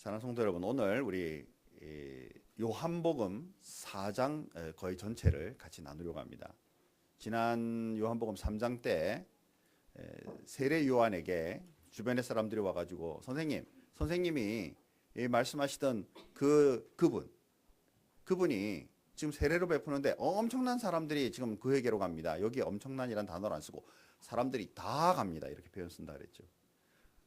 사랑하는 성도 여러분, 오늘 우리 요한복음 4장 거의 전체를 같이 나누려고 합니다. 지난 요한복음 3장 때 세례 요한에게 주변의 사람들이 와가지고 선생님이 말씀하시던 그분이 지금 세례를 베푸는데 엄청난 사람들이 지금 그에게로 갑니다. 여기 엄청난이란 단어를 안 쓰고 사람들이 다 갑니다. 이렇게 표현 쓴다 그랬죠.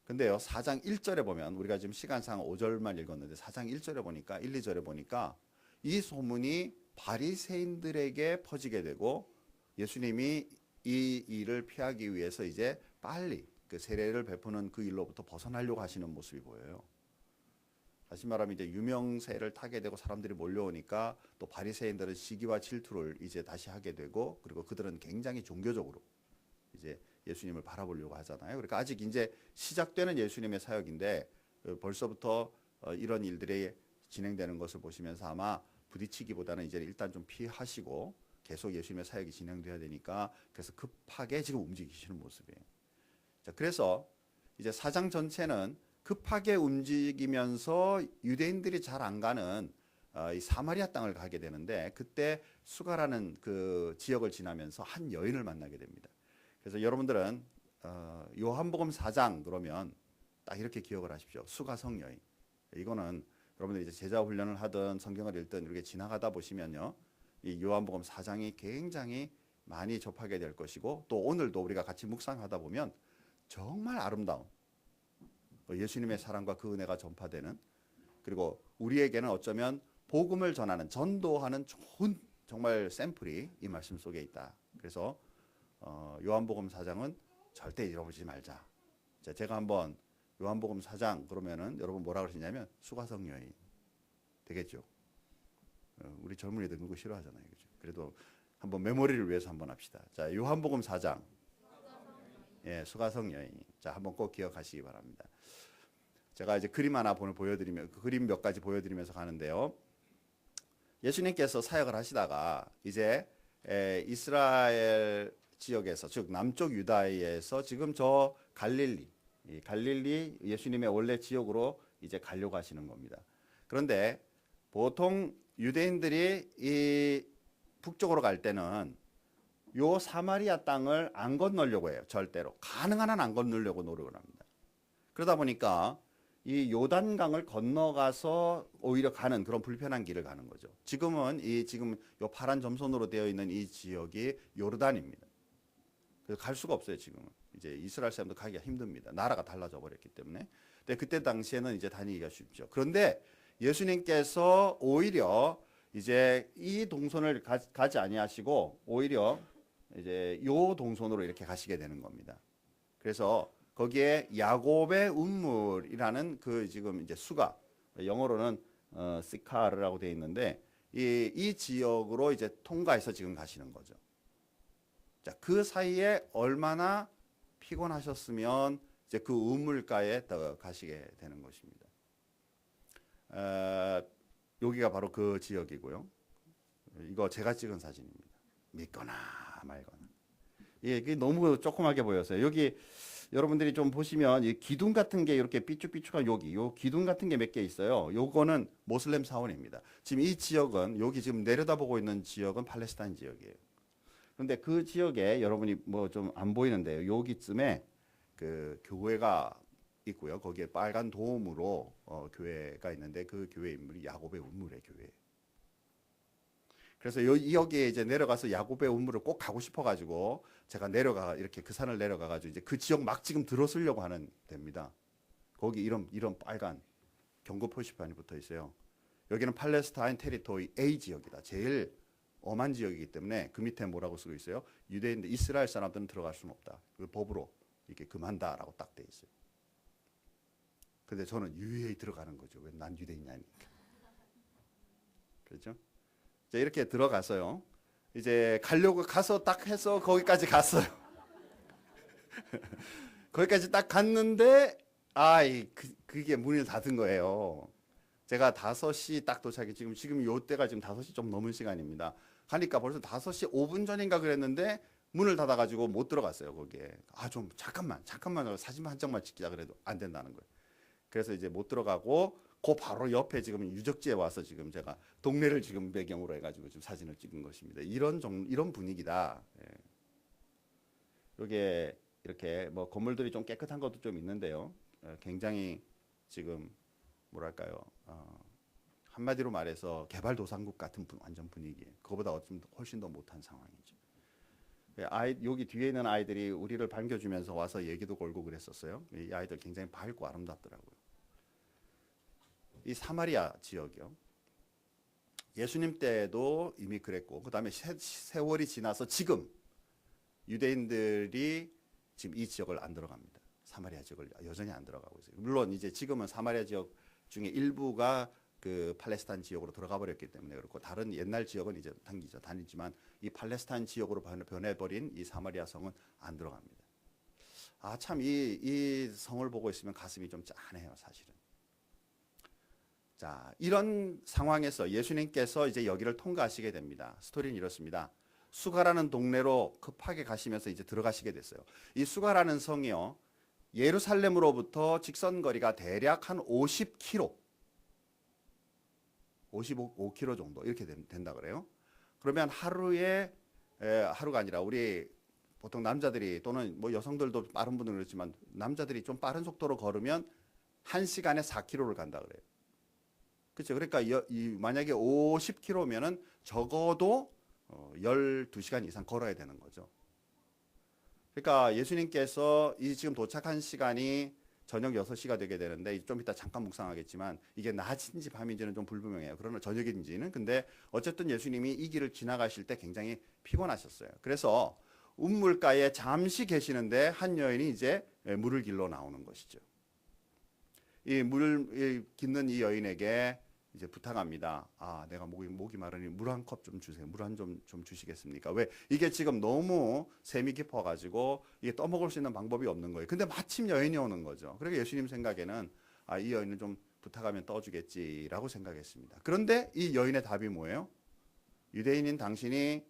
근데요, 4장 1절에 보면, 우리가 지금 시간상 5절만 읽었는데 4장 1절에 보니까, 1, 2절에 보니까 이 소문이 바리새인들에게 퍼지게 되고 예수님이 이 일을 피하기 위해서 이제 빨리 그 세례를 베푸는 그 일로부터 벗어나려고 하시는 모습이 보여요. 다시 말하면 이제 유명세를 타게 되고 사람들이 몰려오니까 또 바리새인들은 시기와 질투를 이제 다시 하게 되고, 그리고 그들은 굉장히 종교적으로 이제 예수님을 바라보려고 하잖아요. 그러니까 아직 이제 시작되는 예수님의 사역인데 벌써부터 이런 일들이 진행되는 것을 보시면서 아마 부딪히기보다는 이제 일단 좀 피하시고 계속 예수님의 사역이 진행돼야 되니까 그래서 급하게 지금 움직이시는 모습이에요. 자, 그래서 이제 4장 전체는 급하게 움직이면서 유대인들이 잘 안 가는 이 사마리아 땅을 가게 되는데, 그때 수가라는 그 지역을 지나면서 한 여인을 만나게 됩니다. 그래서 여러분들은 요한복음 4장 그러면 딱 이렇게 기억을 하십시오. 수가성 여인. 이거는 여러분들이 이제 제자 훈련을 하든 성경을 읽든 이렇게 지나가다 보시면요, 이 요한복음 4장이 굉장히 많이 접하게 될 것이고, 또 오늘도 우리가 같이 묵상하다 보면 정말 아름다운 예수님의 사랑과 그 은혜가 전파되는, 그리고 우리에게는 어쩌면 복음을 전하는, 전도하는 좋은 정말 샘플이 이 말씀 속에 있다. 그래서 요한복음 4장은 절대 잃어버리지 말자. 자, 제가 한번 요한복음 4장 그러면은 여러분 뭐라 그러시냐면 수가성 여인 되겠죠. 우리 젊은이들 그거 싫어하잖아요, 그죠? 그래도 한번 메모리를 위해서 한번 합시다. 자, 요한복음 4장. 예, 수가성 여인. 자, 한번 꼭 기억하시기 바랍니다. 제가 이제 그림 하나 보여드리면, 그 그림 몇 가지 보여드리면서 가는데요. 예수님께서 사역을 하시다가 이제 이스라엘 지역에서, 즉 남쪽 유다에서 지금 저 갈릴리 예수님의 원래 지역으로 이제 가려고 하시는 겁니다. 그런데 보통 유대인들이 이 북쪽으로 갈 때는 요 사마리아 땅을 안 건너려고 해요. 절대로. 가능한 한 안 건너려고 노력을 합니다. 그러다 보니까 이 요단강을 건너가서 오히려 가는 그런 불편한 길을 가는 거죠. 지금 요 파란 점선으로 되어 있는 이 지역이 요르단입니다. 그래서 갈 수가 없어요, 지금은. 이제 이스라엘 사람도 가기가 힘듭니다. 나라가 달라져 버렸기 때문에. 근데 그때 당시에는 이제 다니기가 쉽죠. 그런데 예수님께서 오히려 이제 이 동선을 가지 아니하시고 오히려 이제 요 동선으로 이렇게 가시게 되는 겁니다. 그래서 거기에 야곱의 운물이라는 그 지금 이제 수가, 영어로는 시카르라고 되어 있는데 이 지역으로 이제 통과해서 지금 가시는 거죠. 자, 그 사이에 얼마나 피곤하셨으면 이제 그 우물가에 가시게 되는 것입니다. 여기가 바로 그 지역이고요. 이거 제가 찍은 사진입니다. 믿거나 말거나. 이게 너무 조그맣게 보여서요. 여기 여러분들이 좀 보시면 이 기둥 같은 게 이렇게 삐쭉삐쭉한 요 기둥 같은 게 몇 개 있어요. 요거는 모슬렘 사원입니다. 지금 이 지역은, 여기 지금 내려다보고 있는 지역은 팔레스타인 지역이에요. 그런데 그 지역에 여러분이 뭐 좀 안 보이는데요. 여기쯤에 그 교회가 있고요. 거기에 빨간 도움으로 교회가 있는데 그 교회 인물이 야곱의 운물의 교회예요. 그래서 여기에 이제 내려가서 야곱의 운물을 꼭 가고 싶어가지고 제가 이렇게 그 산을 내려가가지고 이제 그 지역 막 지금 들어서려고 하는 데입니다. 거기 이런 빨간 경고 표시판이 붙어 있어요. 여기는 팔레스타인 테리토리 A 지역이다. 제일 엄한 지역이기 때문에 그 밑에 뭐라고 쓰고 있어요? 유대인들, 이스라엘 사람들은 들어갈 수는 없다. 그 법으로 이렇게 금한다라고 딱 돼 있어요. 근데 저는 유유히 들어가는 거죠. 왜 난 유대인이냐니까. 그렇죠? 자, 이렇게 들어가서요. 이제 가려고 가서 딱 해서 거기까지 갔어요. 거기까지 딱 갔는데, 그게 문을 닫은 거예요. 제가 5시 딱 도착해, 지금 요 때가 지금 5시 좀 넘은 시간입니다. 가니까 벌써 5시 5분 전인가 그랬는데, 문을 닫아가지고 못 들어갔어요, 거기에. 좀 잠깐만, 사진 한 장만 찍자 그래도 안 된다는 거예요. 그래서 이제 못 들어가고 그 바로 옆에 지금 유적지에 와서 지금 제가 동네를 지금 배경으로 해가지고 지금 사진을 찍은 것입니다. 이런 분위기다. 예. 이게 이렇게 뭐 건물들이 좀 깨끗한 것도 좀 있는데요. 굉장히 지금 뭐랄까요? 한마디로 말해서 개발도상국 같은 완전 분위기예요. 그거보다 좀 훨씬 더 못한 상황이죠. 여기 뒤에 있는 아이들이 우리를 반겨주면서 와서 얘기도 걸고 그랬었어요. 이 아이들 굉장히 밝고 아름답더라고요. 이 사마리아 지역이요. 예수님 때도 이미 그랬고, 그 다음에 세월이 지나서 지금 유대인들이 지금 이 지역을 안 들어갑니다. 사마리아 지역을 여전히 안 들어가고 있어요. 물론 이제 지금은 사마리아 지역 중에 일부가 그 팔레스타인 지역으로 들어가 버렸기 때문에 그렇고, 다른 옛날 지역은 이제 다니지만 이 팔레스타인 지역으로 변해버린 이 사마리아 성은 안 들어갑니다. 아, 참 이 성을 보고 있으면 가슴이 좀 짠해요, 사실은. 자, 이런 상황에서 예수님께서 이제 여기를 통과하시게 됩니다. 스토리는 이렇습니다. 수가라는 동네로 급하게 가시면서 이제 들어가시게 됐어요. 이 수가라는 성이요, 예루살렘으로부터 직선 거리가 대략 한 50km, 55km 정도 이렇게 된다 그래요. 그러면 하루가 아니라 우리 보통 남자들이 또는 뭐 여성들도 빠른 분들은 그렇지만 남자들이 좀 빠른 속도로 걸으면 1시간에 4km를 간다 그래요. 그렇죠. 그러니까 만약에 50km면은 적어도 12시간 이상 걸어야 되는 거죠. 그러니까 예수님께서 지금 도착한 시간이 저녁 6시가 되게 되는데 좀 이따 잠깐 묵상하겠지만 이게 낮인지 밤인지는 좀 불분명해요. 그러나 저녁인지는. 근데 어쨌든 예수님이 이 길을 지나가실 때 굉장히 피곤하셨어요. 그래서 운물가에 잠시 계시는데 한 여인이 이제 물을 길러 나오는 것이죠. 이 물을 깃는 이 여인에게 이제 부탁합니다. 아, 내가 목이 마르니 물 한 컵 좀 주세요. 물 한 좀 주시겠습니까? 왜? 이게 지금 너무 샘이 깊어가지고 이게 떠먹을 수 있는 방법이 없는 거예요. 근데 마침 여인이 오는 거죠. 그러니까 예수님 생각에는 이 여인은 좀 부탁하면 떠주겠지라고 생각했습니다. 그런데 이 여인의 답이 뭐예요? 유대인인 당신이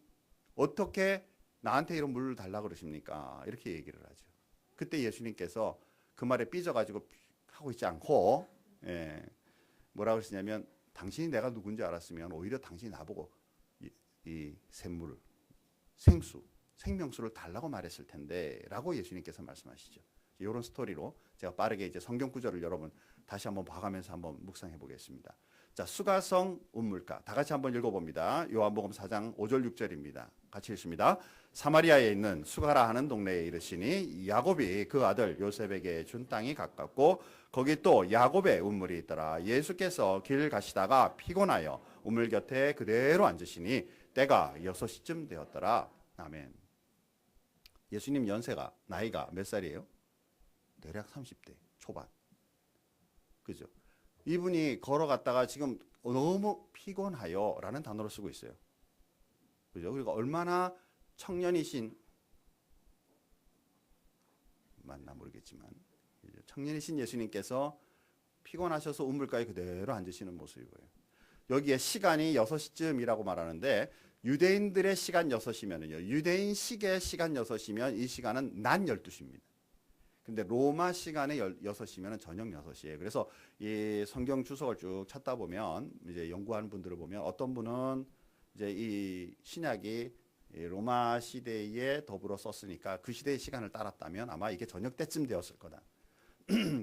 어떻게 나한테 이런 물을 달라 그러십니까? 이렇게 얘기를 하죠. 그때 예수님께서 그 말에 삐져가지고 하고 있지 않고, 뭐라 그러시냐면, 당신이 내가 누군지 알았으면 오히려 당신이 나보고 이 샘물을, 생명수를 달라고 말했을 텐데 라고 예수님께서 말씀하시죠. 이런 스토리로 제가 빠르게 이제 성경 구절을 여러분 다시 한번 봐가면서 한번 묵상해 보겠습니다. 자, 수가성 운물가 다 같이 한번 읽어봅니다. 요한복음 4장 5절 6절입니다. 같이 읽습니다. 사마리아에 있는 수가라 하는 동네에 이르시니 야곱이 그 아들 요셉에게 준 땅이 가깝고 거기 또 야곱의 운물이 있더라. 예수께서 길 가시다가 피곤하여 우물 곁에 그대로 앉으시니 때가 6시쯤 되었더라. 아멘. 예수님 나이가 몇 살이에요? 대략 30대 초반. 그죠? 이분이 걸어갔다가 지금 너무 피곤하여 라는 단어를 쓰고 있어요. 그죠? 그리고 얼마나 청년이신, 맞나 모르겠지만, 청년이신 예수님께서 피곤하셔서 우물가에 그대로 앉으시는 모습이고요. 여기에 시간이 6시쯤이라고 말하는데, 유대인들의 시간 6시면은요, 유대인식의 시간 6시면 이 시간은 낮 12시입니다. 근데 로마 시간에 6시면 저녁 6시예요. 그래서 이 성경 주석을 쭉 찾다 보면 이제 연구하는 분들을 보면 어떤 분은 이제 이 신약이 로마 시대에 더불어 썼으니까 그 시대의 시간을 따랐다면 아마 이게 저녁 때쯤 되었을 거다.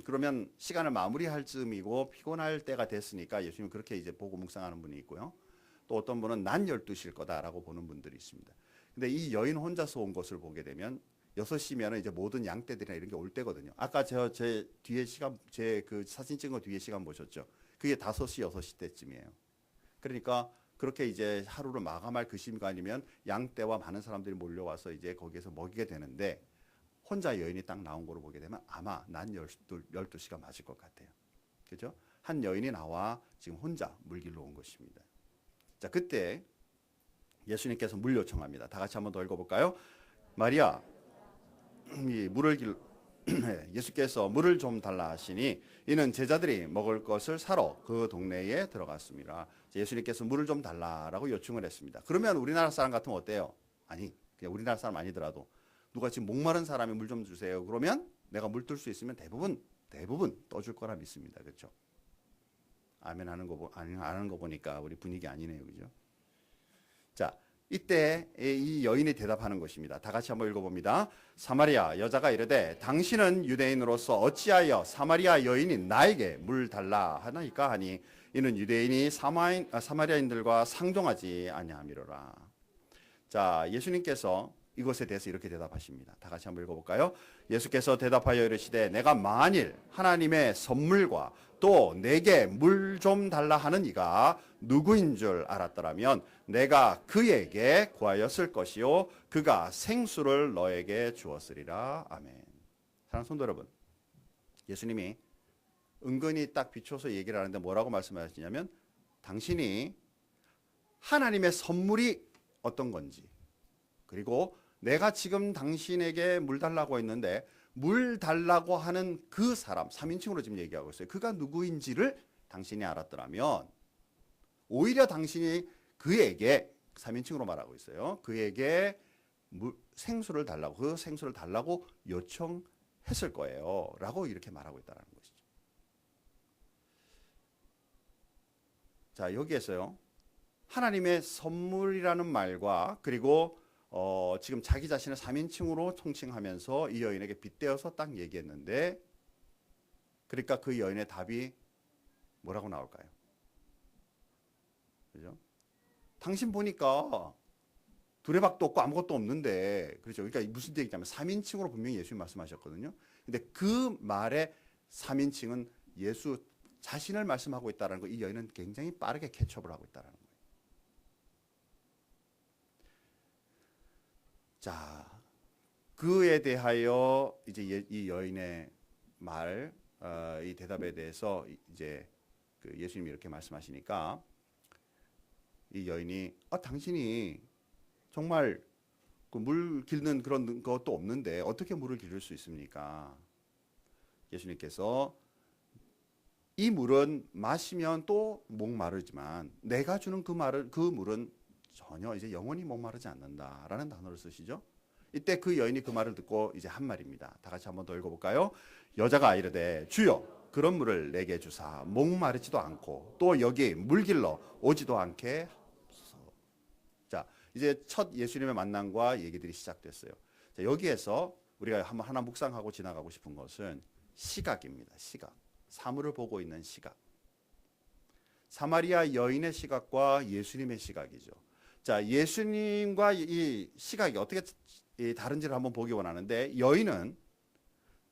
그러면 시간을 마무리할 즈음이고 피곤할 때가 됐으니까 예수님 그렇게 이제 보고 묵상하는 분이 있고요. 또 어떤 분은 낮 12시일 거다라고 보는 분들이 있습니다. 근데 이 여인 혼자서 온 것을 보게 되면 6시면은 이제 모든 양떼들이나 이런 게 올 때거든요. 아까 제 뒤에 시간, 제 그 사진 찍은 거 뒤에 시간 보셨죠? 그게 5시, 6시 때쯤이에요. 그러니까 그렇게 이제 하루를 마감할 그 시간이면 양떼와 많은 사람들이 몰려와서 이제 거기에서 먹이게 되는데 혼자 여인이 딱 나온 거로 보게 되면 아마 낮 12시가 맞을 것 같아요. 그죠? 한 여인이 나와 지금 혼자 물 길러 온 것입니다. 자, 그때 예수님께서 물 요청합니다. 다 같이 한번 더 읽어볼까요? 마리아. 예수께서 물을 좀 달라 하시니 이는 제자들이 먹을 것을 사러 그 동네에 들어갔습니다. 예수님께서 물을 좀 달라라고 요청을 했습니다. 그러면 우리나라 사람 같으면 어때요? 아니, 그냥 우리나라 사람 아니더라도 누가 지금 목마른 사람이 물 좀 주세요. 그러면 내가 물 뜰 수 있으면 대부분 떠줄 거라 믿습니다. 그렇죠? 아멘 하는 거, 안 하는 거 보니까 우리 분위기 아니네요. 그죠? 자, 이때 이 여인이 대답하는 것입니다. 다 같이 한번 읽어봅니다. 사마리아 여자가 이르되 당신은 유대인으로서 어찌하여 사마리아 여인이 나에게 물 달라 하나이까 하니 이는 유대인이 사마리아인들과 상종하지 아니함이로라. 자, 예수님께서 이것에 대해서 이렇게 대답하십니다. 다 같이 한번 읽어볼까요? 예수께서 대답하여 이르시되 내가 만일 하나님의 선물과 또 내게 물 좀 달라 하는 이가 누구인 줄 알았더라면 내가 그에게 구하였을 것이요 그가 생수를 너에게 주었으리라. 아멘. 사랑하는 성도 여러분, 예수님이 은근히 딱 비춰서 얘기를 하는데 뭐라고 말씀하시냐면 당신이 하나님의 선물이 어떤 건지, 그리고 내가 지금 당신에게 물 달라고 했는데 물 달라고 하는 그 사람, 3인칭으로 지금 얘기하고 있어요. 그가 누구인지를 당신이 알았더라면 오히려 당신이 그에게, 3인칭으로 말하고 있어요, 그에게 생수를 달라고, 그 생수를 달라고 요청했을 거예요 라고 이렇게 말하고 있다는 것이죠. 자, 여기에서요 하나님의 선물이라는 말과 그리고 지금 자기 자신을 3인칭으로 통칭하면서 이 여인에게 빗대어서 딱 얘기했는데, 그러니까 그 여인의 답이 뭐라고 나올까요? 그죠? 당신 보니까 두레박도 없고 아무것도 없는데, 그렇죠? 그러니까 무슨 얘기냐면 3인칭으로 분명히 예수님 말씀하셨거든요. 근데 그 말의 3인칭은 예수 자신을 말씀하고 있다는 거, 이 여인은 굉장히 빠르게 캐치업을 하고 있다는 거예요. 자, 그에 대하여 이제 이 여인의 말, 이 대답에 대해서 이제 그 예수님이 이렇게 말씀하시니까 이 여인이 당신이 정말 그 물 길는 그런 것도 없는데 어떻게 물을 기를 수 있습니까? 예수님께서 이 물은 마시면 또 목마르지만 내가 주는 그 물은 전혀 이제 영원히 목마르지 않는다라는 단어를 쓰시죠. 이때 그 여인이 그 말을 듣고 이제 한 말입니다. 다 같이 한번 더 읽어볼까요? 여자가 이르되 주여 그런 물을 내게 주사 목마르지도 않고 또 여기 물 길러 오지도 않게 하소서. 자, 이제 첫 예수님의 만남과 얘기들이 시작됐어요. 자, 여기에서 우리가 한번 하나 묵상하고 지나가고 싶은 것은 시각입니다. 시각. 사물을 보고 있는 시각. 사마리아 여인의 시각과 예수님의 시각이죠. 자, 예수님과 이 시각이 어떻게 다른지를 한번 보기 원하는데, 여인은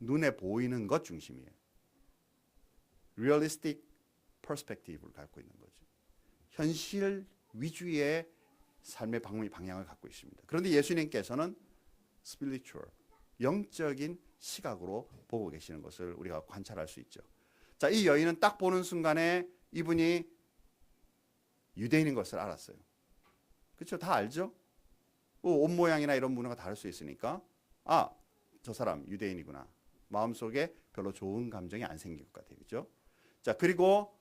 눈에 보이는 것 중심이에요. realistic perspective를 갖고 있는 거죠. 현실 위주의 삶의 방향을 갖고 있습니다. 그런데 예수님께서는 spiritual, 영적인 시각으로 보고 계시는 것을 우리가 관찰할 수 있죠. 자, 이 여인은 딱 보는 순간에 이분이 유대인인 것을 알았어요. 그렇죠? 다 알죠? 옷 모양이나 이런 문화가 다를 수 있으니까 저 사람 유대인이구나. 마음속에 별로 좋은 감정이 안 생길 것 같아요. 그렇죠? 자, 그리고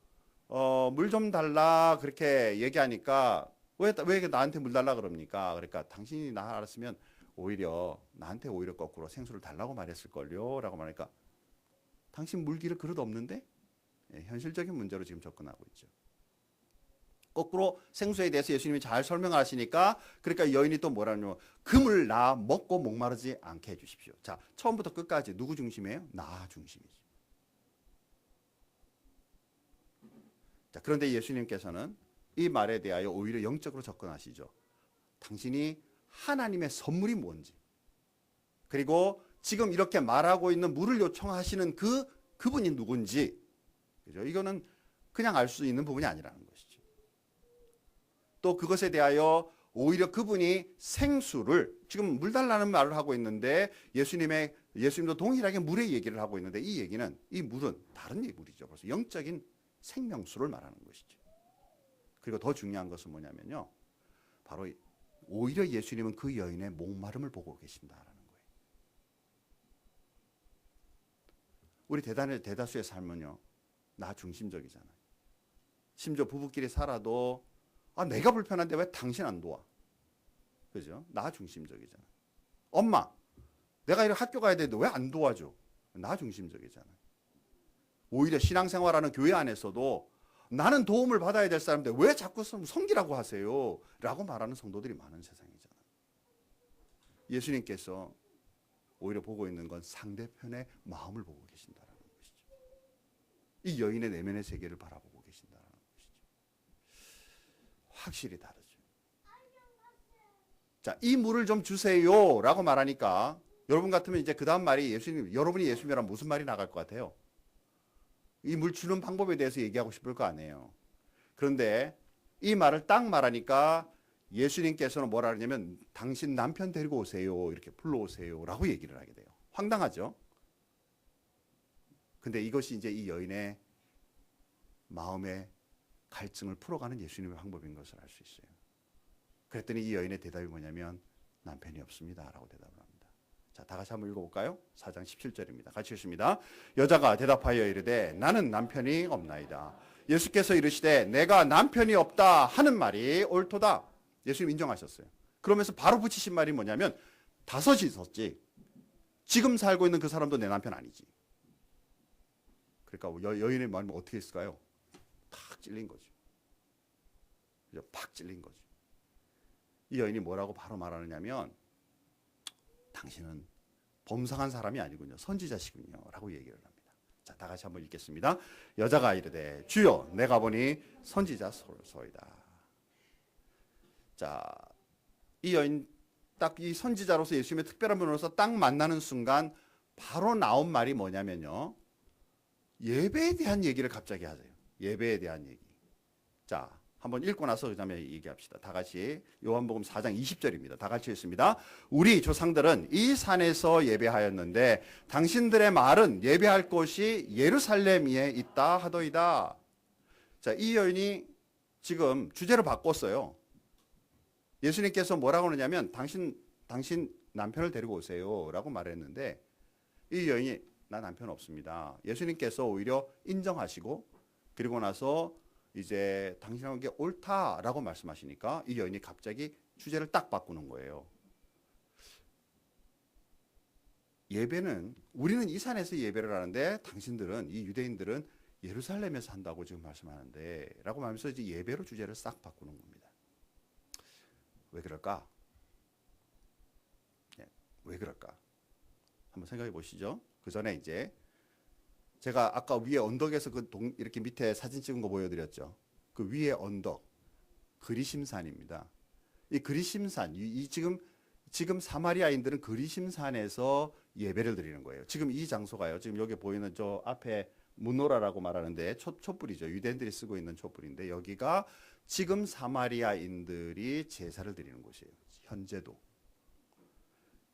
물 좀 달라 그렇게 얘기하니까 왜 나한테 물 달라 그럽니까? 그러니까 당신이 나 알았으면 나한테 오히려 거꾸로 생수를 달라고 말했을걸요 라고 말하니까 당신 물 기를 그릇 없는데? 현실적인 문제로 지금 접근하고 있죠. 거꾸로 생수에 대해서 예수님이 잘 설명하시니까, 그러니까 여인이 또 뭐라냐면 그 물 나 먹고 목마르지 않게 해주십시오. 자, 처음부터 끝까지 누구 중심이에요? 나 중심이죠. 자, 그런데 예수님께서는 이 말에 대하여 오히려 영적으로 접근하시죠. 당신이 하나님의 선물이 뭔지, 그리고 지금 이렇게 말하고 있는 물을 요청하시는 그분이 누군지, 그죠? 이거는 그냥 알 수 있는 부분이 아니라는 것이죠. 또 그것에 대하여 오히려 그분이 생수를, 지금 물 달라는 말을 하고 있는데 예수님도 동일하게 물의 얘기를 하고 있는데, 이 얘기는, 이 물은 다른 물이죠. 그래서 영적인 생명수를 말하는 것이죠. 그리고 더 중요한 것은 뭐냐면요, 바로 오히려 예수님은 그 여인의 목마름을 보고 계신다라는 거예요. 우리 대다수의 삶은요, 나 중심적이잖아요. 심지어 부부끼리 살아도 내가 불편한데 왜 당신 안 도와? 그죠? 나 중심적이잖아요. 엄마, 내가 이렇게 학교 가야 되는데 왜 안 도와줘? 나 중심적이잖아요. 오히려 신앙생활하는 교회 안에서도 나는 도움을 받아야 될 사람인데 왜 자꾸 섬기라고 하세요? 라고 말하는 성도들이 많은 세상이잖아요. 예수님께서 오히려 보고 있는 건 상대편의 마음을 보고 계신다라는 것이죠. 이 여인의 내면의 세계를 바라보고 계신다라는 것이죠. 확실히 다르죠. 자, 이 물을 좀 주세요 라고 말하니까 여러분 같으면 이제 그 다음 말이 여러분이 예수님이란 무슨 말이 나갈 것 같아요? 이 물 주는 방법에 대해서 얘기하고 싶을 거 아니에요. 그런데 이 말을 딱 말하니까 예수님께서는 뭐라 그러냐면 당신 남편 데리고 오세요. 이렇게 불러오세요. 라고 얘기를 하게 돼요. 황당하죠? 근데 이것이 이제 이 여인의 마음의 갈증을 풀어가는 예수님의 방법인 것을 알 수 있어요. 그랬더니 이 여인의 대답이 뭐냐면 남편이 없습니다. 라고 대답을 합니다. 자, 다 같이 한번 읽어볼까요? 4장 17절입니다. 같이 읽습니다. 여자가 대답하여 이르되 나는 남편이 없나이다. 예수께서 이르시되 내가 남편이 없다 하는 말이 옳도다. 예수님 인정하셨어요. 그러면서 바로 붙이신 말이 뭐냐면 다섯이 있었지. 지금 살고 있는 그 사람도 내 남편 아니지. 그러니까 여인의 마음이 어떻게 했을까요? 탁 찔린 거죠. 팍 찔린 거죠. 이 여인이 뭐라고 바로 말하느냐면 당신은 범상한 사람이 아니군요. 선지자시군요. 라고 얘기를 합니다. 자, 다 같이 한번 읽겠습니다. 여자가 이르되 주여 내가 보니 선지자소이다. 자, 이 여인 딱 이 선지자로서 예수님의 특별한 분으로서 딱 만나는 순간 바로 나온 말이 뭐냐면요. 예배에 대한 얘기를 갑자기 하세요. 예배에 대한 얘기. 자, 한번 읽고 나서 그다음에 얘기합시다. 다 같이 요한복음 4장 20절입니다. 다 같이 읽습니다. 우리 조상들은 이 산에서 예배하였는데 당신들의 말은 예배할 곳이 예루살렘 위에 있다 하더이다. 자, 이 여인이 지금 주제를 바꿨어요. 예수님께서 뭐라고 하느냐면 당신 남편을 데리고 오세요 라고 말했는데 이 여인이 나 남편 없습니다. 예수님께서 오히려 인정하시고 그리고 나서 이제 당신하는 게 옳다라고 말씀하시니까 이 여인이 갑자기 주제를 딱 바꾸는 거예요. 예배는 우리는 이 산에서 예배를 하는데 당신들은 이 유대인들은 예루살렘에서 한다고 지금 말씀하는데 라고 하면서 이제 예배로 주제를 싹 바꾸는 겁니다. 왜 그럴까? 왜 그럴까? 한번 생각해 보시죠. 그 전에 이제 제가 아까 위에 언덕에서 이렇게 밑에 사진 찍은 거 보여드렸죠. 그 위에 언덕 그리심산입니다. 이 그리심산, 지금 사마리아인들은 그리심산에서 예배를 드리는 거예요. 지금 이 장소가요. 지금 여기 보이는 저 앞에 무노라라고 말하는데 촛불이죠. 유대인들이 쓰고 있는 촛불인데 여기가 지금 사마리아인들이 제사를 드리는 곳이에요. 현재도.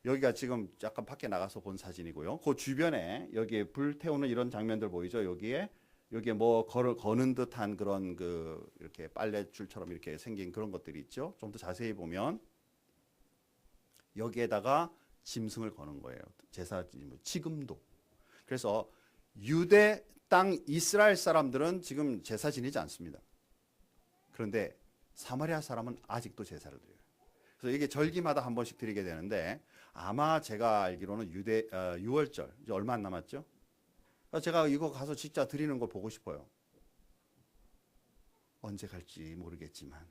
여기가 지금 약간 밖에 나가서 본 사진이고요. 그 주변에 여기에 불 태우는 이런 장면들 보이죠? 여기에 뭐 거는 듯한 그런 이렇게 빨래줄처럼 이렇게 생긴 그런 것들이 있죠. 좀 더 자세히 보면 여기에다가 짐승을 거는 거예요. 제사 지금도. 그래서 유대 땅 이스라엘 사람들은 지금 제사 지내지 않습니다. 그런데 사마리아 사람은 아직도 제사를 드려요. 그래서 이게 절기마다 한 번씩 드리게 되는데 아마 제가 알기로는 6월절 이제 얼마 안 남았죠? 제가 이거 가서 진짜 드리는 걸 보고 싶어요. 언제 갈지 모르겠지만.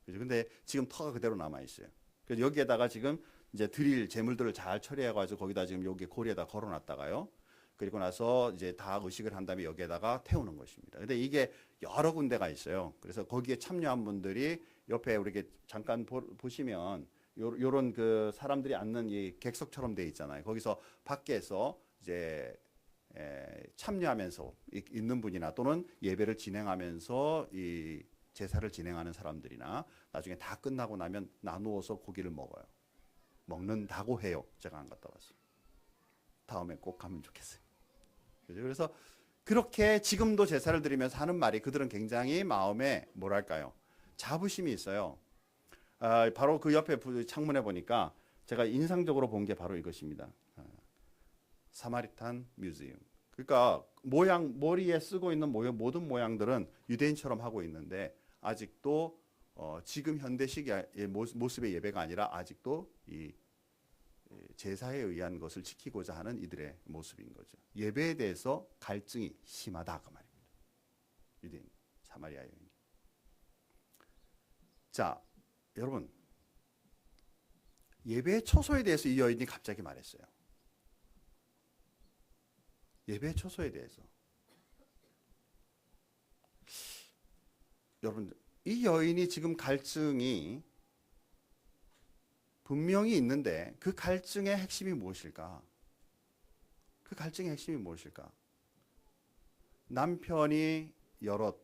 그죠? 근데 지금 터가 그대로 남아 있어요. 그래서 여기에다가 지금 이제 드릴 재물들을 잘 처리해가지고 거기다 지금 여기 고리에다 걸어놨다가요. 그리고 나서 이제 다 의식을 한 다음에 여기에다가 태우는 것입니다. 근데 이게 여러 군데가 있어요. 그래서 거기에 참여한 분들이 옆에 이렇게 잠깐 보시면 요런 그 사람들이 앉는 이 객석처럼 돼 있잖아요. 거기서 밖에서 이제 참여하면서 있는 분이나 또는 예배를 진행하면서 이 제사를 진행하는 사람들이나 나중에 다 끝나고 나면 나누어서 고기를 먹어요. 먹는다고 해요. 제가 안 갔다 왔어요. 다음에 꼭 가면 좋겠어요. 그래서 그렇게 지금도 제사를 드리면서 하는 말이 그들은 굉장히 마음에 뭐랄까요? 자부심이 있어요. 바로 그 옆에 창문에 보니까 제가 인상적으로 본 게 바로 이것입니다. 사마리탄 뮤지엄. 그러니까 머리에 쓰고 있는 모든 모양들은 유대인처럼 하고 있는데 아직도 지금 현대식 모습의 예배가 아니라 아직도 이 제사에 의한 것을 지키고자 하는 이들의 모습인 거죠. 예배에 대해서 갈증이 심하다 그 말입니다. 유대인. 사마리아 여인. 자, 여러분, 예배의 처소에 대해서 이 여인이 갑자기 말했어요. 예배의 처소에 대해서. 여러분, 이 여인이 지금 갈증이 분명히 있는데 그 갈증의 핵심이 무엇일까? 그 갈증의 핵심이 무엇일까? 남편이 여럿,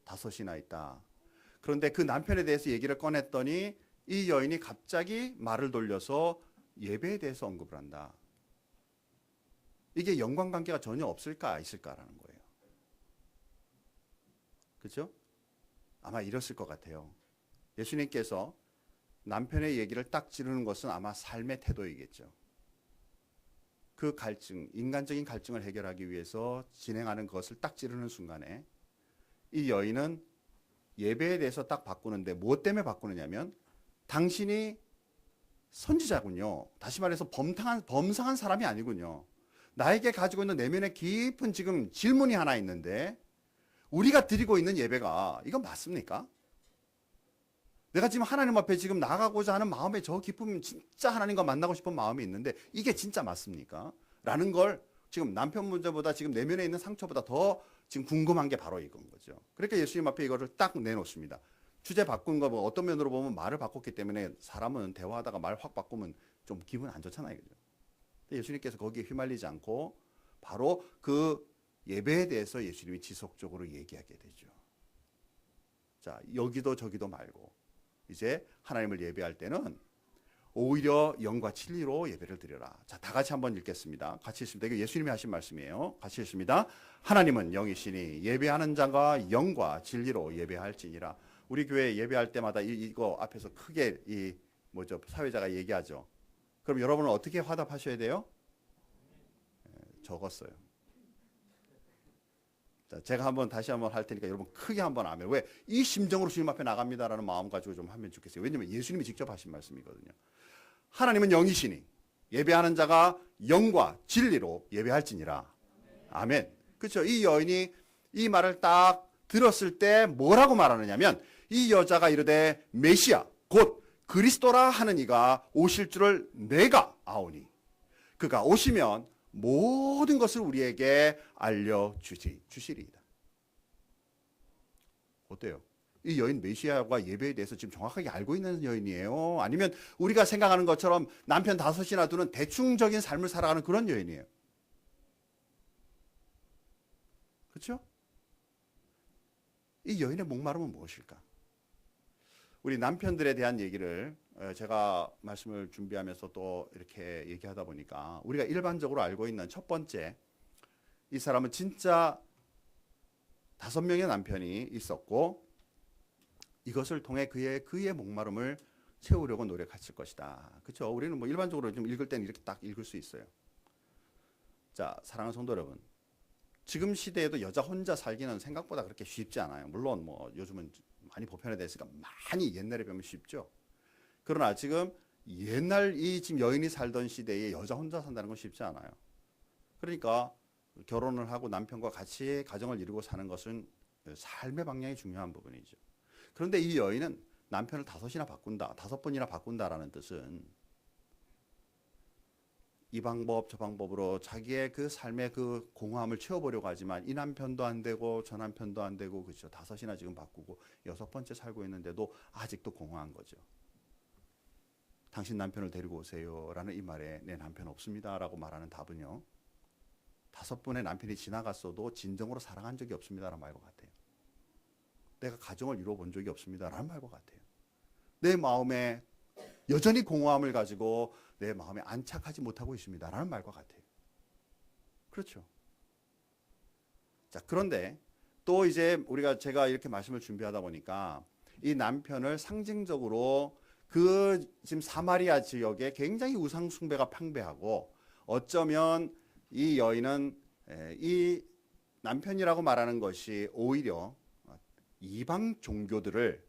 다섯이나 있다. 그런데 그 남편에 대해서 얘기를 꺼냈더니 이 여인이 갑자기 말을 돌려서 예배에 대해서 언급을 한다. 이게 연관관계가 전혀 없을까 있을까라는 거예요. 그렇죠? 아마 이랬을 것 같아요. 예수님께서 남편의 얘기를 딱 찌르는 것은 아마 삶의 태도이겠죠. 그 갈증, 인간적인 갈증을 해결하기 위해서 진행하는 것을 딱 찌르는 순간에 이 여인은 예배에 대해서 딱 바꾸는데 무엇 때문에 바꾸느냐면 당신이 선지자군요. 다시 말해서 범상한 사람이 아니군요. 나에게 가지고 있는 내면의 깊은 지금 질문이 하나 있는데 우리가 드리고 있는 예배가 이건 맞습니까? 내가 지금 하나님 앞에 지금 나가고자 하는 마음의 저 기쁨, 진짜 하나님과 만나고 싶은 마음이 있는데 이게 진짜 맞습니까? 라는 걸 지금 남편 문제보다 지금 내면에 있는 상처보다 더 지금 궁금한 게 바로 이건 거죠. 그러니까 예수님 앞에 이거를 딱 내놓습니다. 주제 바꾼 거 뭐 어떤 면으로 보면 말을 바꿨기 때문에 사람은 대화하다가 말 확 바꾸면 좀 기분 안 좋잖아요. 그죠? 근데 예수님께서 거기에 휘말리지 않고 바로 그 예배에 대해서 예수님이 지속적으로 얘기하게 되죠. 자, 여기도 저기도 말고 이제 하나님을 예배할 때는 오히려 영과 진리로 예배를 드려라. 자, 다 같이 한번 읽겠습니다. 같이 읽습니다. 이거 예수님이 하신 말씀이에요. 같이 읽습니다. 하나님은 영이시니 예배하는 자가 영과 진리로 예배할지니라. 우리 교회 예배할 때마다 이거 앞에서 크게 사회자가 얘기하죠. 그럼 여러분은 어떻게 화답하셔야 돼요? 적었어요. 자, 제가 다시 한번 할 테니까 여러분 크게 한번 아멘. 왜? 이 심정으로 주님 앞에 나갑니다라는 마음 가지고 좀 하면 좋겠어요. 왜냐면 예수님이 직접 하신 말씀이거든요. 하나님은 영이시니 예배하는 자가 영과 진리로 예배할지니라. 아멘. 그렇죠? 이 여인이 이 말을 딱 들었을 때 뭐라고 말하느냐면 이 여자가 이르되 메시아 곧 그리스도라 하는 이가 오실 줄을 내가 아오니 그가 오시면 모든 것을 우리에게 알려주시리이다. 어때요? 이 여인 메시아와 예배에 대해서 지금 정확하게 알고 있는 여인이에요? 아니면 우리가 생각하는 것처럼 남편 다섯이나 두는 대충적인 삶을 살아가는 그런 여인이에요? 그렇죠? 이 여인의 목마름은 무엇일까? 우리 남편들에 대한 얘기를 제가 말씀을 준비하면서 또 이렇게 얘기하다 보니까 우리가 일반적으로 알고 있는 첫 번째, 이 사람은 진짜 5명의 남편이 있었고 이것을 통해 그의 목마름을 채우려고 노력했을 것이다. 그렇죠? 우리는 뭐 일반적으로 좀 읽을 때는 이렇게 딱 읽을 수 있어요. 자, 사랑하는 성도 여러분, 지금 시대에도 여자 혼자 살기는 생각보다 그렇게 쉽지 않아요. 물론 뭐 요즘은 많이 보편화됐으니까 많이 옛날에 비하면 쉽죠. 그러나 지금 옛날 이 지금 여인이 살던 시대에 여자 혼자 산다는 건 쉽지 않아요. 그러니까 결혼을 하고 남편과 같이 가정을 이루고 사는 것은 삶의 방향이 중요한 부분이죠. 그런데 이 여인은 남편을 5번이나 바꾼다라는 뜻은 이 방법 저 방법으로 자기의 그 삶의 그 공허함을 채워보려고 하지만 이 남편도 안 되고 저 남편도 안 되고 그렇죠. 5이나 지금 바꾸고 6번째 살고 있는데도 아직도 공허한 거죠. 당신 남편을 데리고 오세요 라는 이 말에 내 남편 없습니다 라고 말하는 답은요, 5번의 남편이 지나갔어도 진정으로 사랑한 적이 없습니다 라는 말과 같아요. 내가 가정을 이루어본 적이 없습니다 라는 말과 같아요. 내 마음에 여전히 공허함을 가지고 내 마음에 안착하지 못하고 있습니다 라는 말과 같아요. 그렇죠. 자, 그런데 또 이제 제가 이렇게 말씀을 준비하다 보니까 이 남편을 상징적으로 그 지금 사마리아 지역에 굉장히 우상 숭배가 팽배하고 어쩌면 이 여인은 이 남편이라고 말하는 것이 오히려 이방 종교들을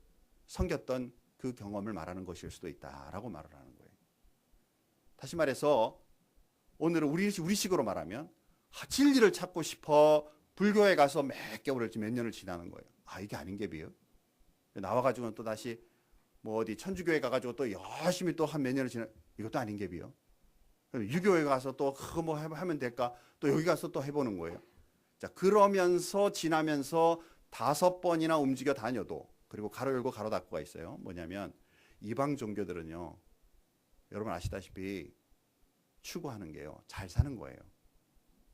섬겼던 그 경험을 말하는 것일 수도 있다라고 말을 하는 거예요. 다시 말해서 오늘은 우리식으로 말하면 진리를 찾고 싶어 불교에 가서 몇 개월을 몇 년을 지나는 거예요. 아, 이게 아닌 게 비요. 나와가지고는 또 다시 뭐 어디 천주교에 가가지고 또 열심히 또 한 몇 년을 지나, 이것도 아닌 게 비요. 유교에 가서 또 그거 뭐 하면 될까? 또 여기 가서 또 해보는 거예요. 자, 그러면서 지나면서 5번이나 움직여 다녀도, 그리고 가로 열고 가로 닫고가 있어요. 뭐냐면 이방 종교들은요, 여러분 아시다시피 추구하는 게요, 잘 사는 거예요.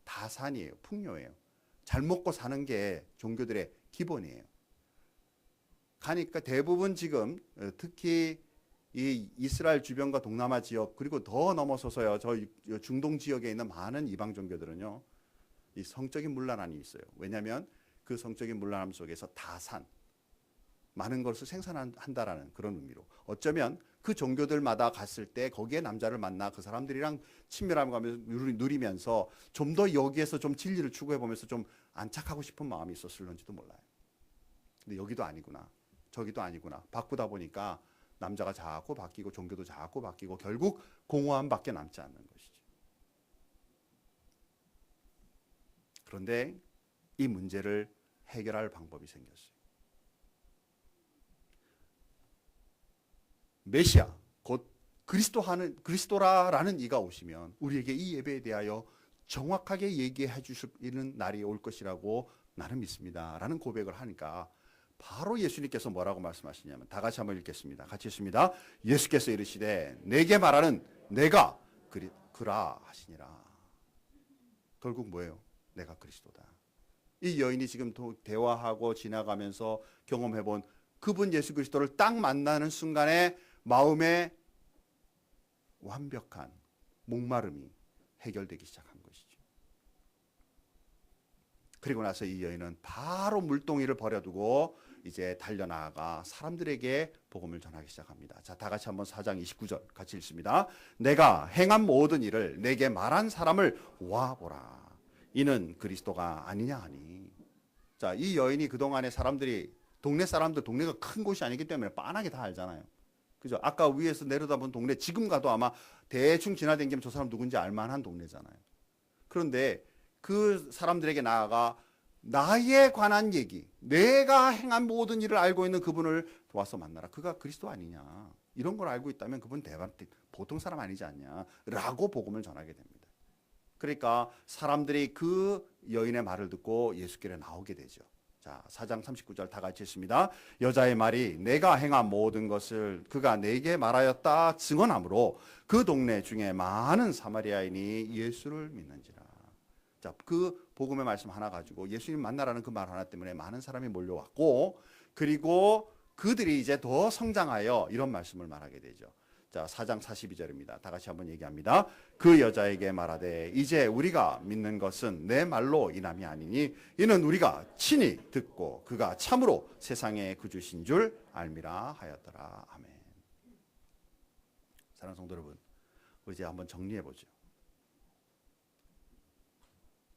다산이에요. 풍요예요. 잘 먹고 사는 게 종교들의 기본이에요. 가니까 대부분 지금 특히 이 이스라엘 주변과 동남아 지역, 그리고 더 넘어서서요, 저 중동 지역에 있는 많은 이방 종교들은요, 이 성적인 문란함이 있어요. 왜냐하면 그 성적인 문란함 속에서 다산, 많은 것을 생산한다라는 그런 의미로, 어쩌면 그 종교들마다 갔을 때 거기에 남자를 만나 그 사람들이랑 친밀함을 가면서 누리면서 좀 더 여기에서 좀 진리를 추구해 보면서 좀 안착하고 싶은 마음이 있었을런지도 몰라요. 근데 여기도 아니구나, 저기도 아니구나, 바꾸다 보니까 남자가 자꾸 바뀌고 종교도 자꾸 바뀌고 결국 공허함밖에 남지 않는 것이죠. 그런데 이 문제를 해결할 방법이 생겼어요. 메시아, 곧 그리스도라는 이가 오시면 우리에게 이 예배에 대하여 정확하게 얘기해 주시는 날이 올 것이라고 나는 믿습니다 라는 고백을 하니까 바로 예수님께서 뭐라고 말씀하시냐면, 다 같이 한번 읽겠습니다. 같이 읽습니다. 예수께서 이르시되 내게 말하는 내가 그라 하시니라. 결국 뭐예요? 내가 그리스도다. 이 여인이 지금 대화하고 지나가면서 경험해본 그분 예수 그리스도를 딱 만나는 순간에 마음에 완벽한 목마름이 해결되기 시작한 것이죠. 그리고 나서 이 여인은 바로 물동이를 버려두고 이제 달려나가 사람들에게 복음을 전하기 시작합니다. 자, 다 같이 한번 4장 29절 같이 읽습니다. 내가 행한 모든 일을 내게 말한 사람을 와보라. 이는 그리스도가 아니냐 하니. 자, 이 여인이 그동안에 사람들이, 동네 사람들, 동네가 큰 곳이 아니기 때문에 빤하게 다 알잖아요. 그죠? 아까 위에서 내려다본 동네, 지금 가도 아마 대충 지나다니면 저 사람 누군지 알만한 동네잖아요. 그런데 그 사람들에게 나아가 나에 관한 얘기, 내가 행한 모든 일을 알고 있는 그분을 도와서 만나라. 그가 그리스도 아니냐, 이런 걸 알고 있다면 그분 보통 사람 아니지 않냐 라고 복음을 전하게 됩니다. 그러니까 사람들이 그 여인의 말을 듣고 예수께로 나오게 되죠. 자, 4장 39절 다 같이 읽습니다. 여자의 말이 내가 행한 모든 것을 그가 내게 말하였다 증언하므로 그 동네 중에 많은 사마리아인이 예수를 믿는지라. 자, 그 복음의 말씀 하나 가지고 예수님 만나라는 그 말 하나 때문에 많은 사람이 몰려왔고, 그리고 그들이 이제 더 성장하여 이런 말씀을 말하게 되죠. 자, 4장 42절입니다. 다 같이 한번 얘기합니다. 그 여자에게 말하되 이제 우리가 믿는 것은 내 말로 인함이 아니니 이는 우리가 친히 듣고 그가 참으로 세상의 구주신 줄 알미라 하였더라. 아멘. 사랑하는 성도 여러분, 우리 이제 한번 정리해 보죠.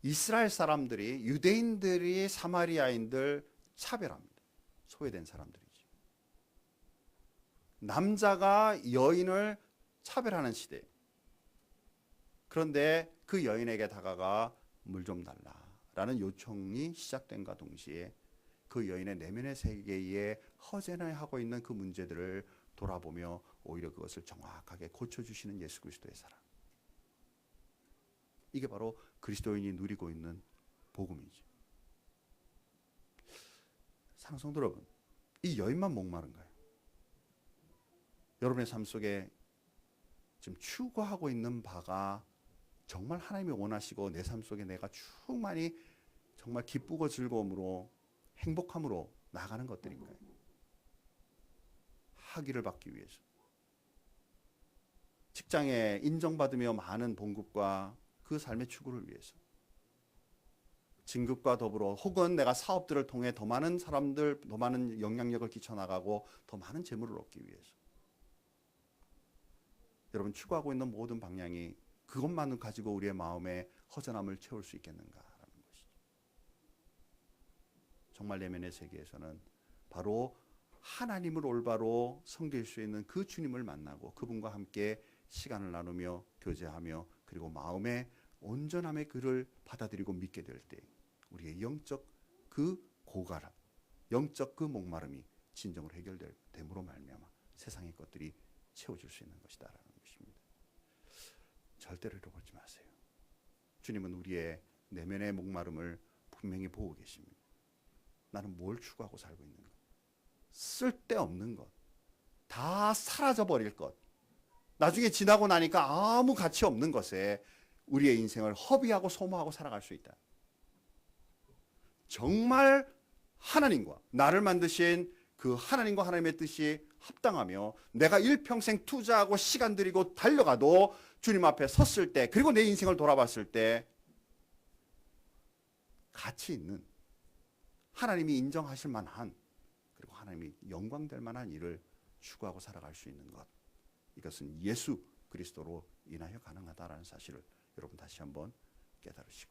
이스라엘 사람들이, 유대인들이 사마리아인들 차별합니다. 소외된 사람들이죠. 남자가 여인을 차별하는 시대. 그런데 그 여인에게 다가가 물 좀 달라라는 요청이 시작된과 동시에 그 여인의 내면의 세계에 허전해하고 있는 그 문제들을 돌아보며 오히려 그것을 정확하게 고쳐주시는 예수 그리스도의 사랑. 이게 바로 그리스도인이 누리고 있는 복음이죠. 사랑하는 성도 여러분, 이 여인만 목마른가요? 여러분의 삶 속에 지금 추구하고 있는 바가 정말 하나님이 원하시고 내 삶 속에 내가 충만히 정말 기쁘고 즐거움으로 행복함으로 나가는 것들인가요? 학위를 받기 위해서, 직장에 인정받으며 많은 봉급과 그 삶의 추구를 위해서, 진급과 더불어 혹은 내가 사업들을 통해 더 많은 사람들, 더 많은 영향력을 끼쳐나가고 더 많은 재물을 얻기 위해서, 여러분 추구하고 있는 모든 방향이 그것만을 가지고 우리의 마음의 허전함을 채울 수 있겠는가라는 것이죠. 정말 내면의 세계에서는 바로 하나님을 올바로 섬길 수 있는 그 주님을 만나고 그분과 함께 시간을 나누며 교제하며 그리고 마음의 온전함의 그를 받아들이고 믿게 될 때 우리의 영적 그 고갈함, 영적 그 목마름이 진정으로 해결됨으로 말미암아 세상의 것들이 채워질 수 있는 것이다라는 것입니다. 절대로 잃어버리지 마세요. 주님은 우리의 내면의 목마름을 분명히 보고 계십니다. 나는 뭘 추구하고 살고 있는가? 쓸데없는 것, 다 사라져버릴 것, 나중에 지나고 나니까 아무 가치 없는 것에 우리의 인생을 허비하고 소모하고 살아갈 수 있다. 정말 하나님과 나를 만드신 그 하나님과 하나님의 뜻이 합당하며 내가 일평생 투자하고 시간 들이고 달려가도 주님 앞에 섰을 때, 그리고 내 인생을 돌아봤을 때 가치 있는, 하나님이 인정하실 만한, 그리고 하나님이 영광될 만한 일을 추구하고 살아갈 수 있는 것, 이것은 예수 그리스도로 인하여 가능하다라는 사실을 여러분 다시 한번 깨달으시고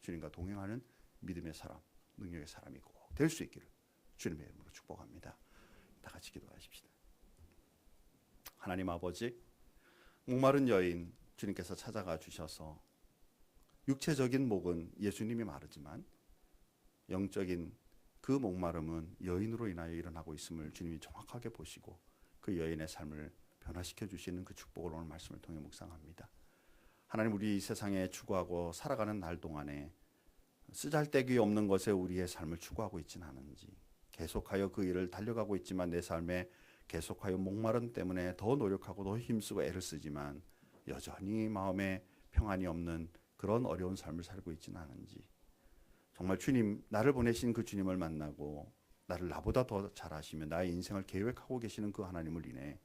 주님과 동행하는 믿음의 사람, 능력의 사람이 꼭 될 수 있기를 주님의 이름으로 축복합니다. 다 같이 기도하십시다. 하나님 아버지, 목마른 여인 주님께서 찾아가 주셔서 육체적인 목은 예수님이 마르지만 영적인 그 목마름은 여인으로 인하여 일어나고 있음을 주님이 정확하게 보시고 그 여인의 삶을 변화시켜 주시는 그 축복을 오늘 말씀을 통해 묵상합니다. 하나님, 우리 이 세상에 추구하고 살아가는 날 동안에 쓰잘데기 없는 것에 우리의 삶을 추구하고 있지는 않은지, 계속하여 그 일을 달려가고 있지만 내 삶에 계속하여 목마름 때문에 더 노력하고 더 힘쓰고 애를 쓰지만 여전히 마음에 평안이 없는 그런 어려운 삶을 살고 있지는 않은지, 정말 주님, 나를 보내신 그 주님을 만나고 나를 나보다 더 잘 아시며 나의 인생을 계획하고 계시는 그 하나님을 인해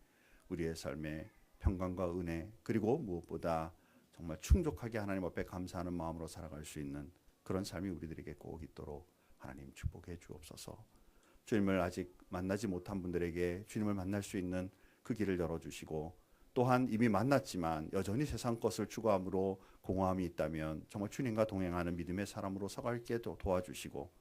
우리의 삶에 평강과 은혜, 그리고 무엇보다 정말 충족하게 하나님 앞에 감사하는 마음으로 살아갈 수 있는 그런 삶이 우리들에게 꼭 있도록 하나님 축복해 주옵소서. 주님을 아직 만나지 못한 분들에게 주님을 만날 수 있는 그 길을 열어주시고, 또한 이미 만났지만 여전히 세상 것을 추구함으로 공허함이 있다면 정말 주님과 동행하는 믿음의 사람으로 서갈게 도와주시고,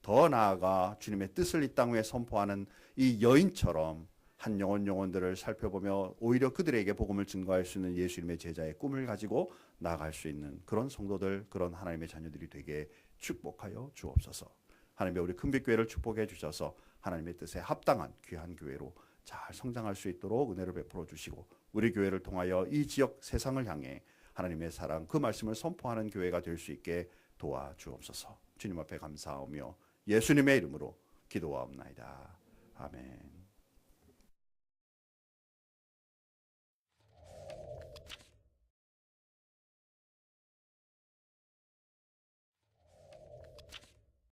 더 나아가 주님의 뜻을 이 땅 위에 선포하는 이 여인처럼 한 영혼들을 살펴보며 오히려 그들에게 복음을 증거할 수 있는 예수님의 제자의 꿈을 가지고 나아갈 수 있는 그런 성도들, 그런 하나님의 자녀들이 되게 축복하여 주옵소서. 하나님의 우리 큰빛교회를 축복해 주셔서 하나님의 뜻에 합당한 귀한 교회로 잘 성장할 수 있도록 은혜를 베풀어 주시고, 우리 교회를 통하여 이 지역 세상을 향해 하나님의 사랑, 그 말씀을 선포하는 교회가 될 수 있게 도와주옵소서. 주님 앞에 감사하며 예수님의 이름으로 기도하옵나이다. 아멘.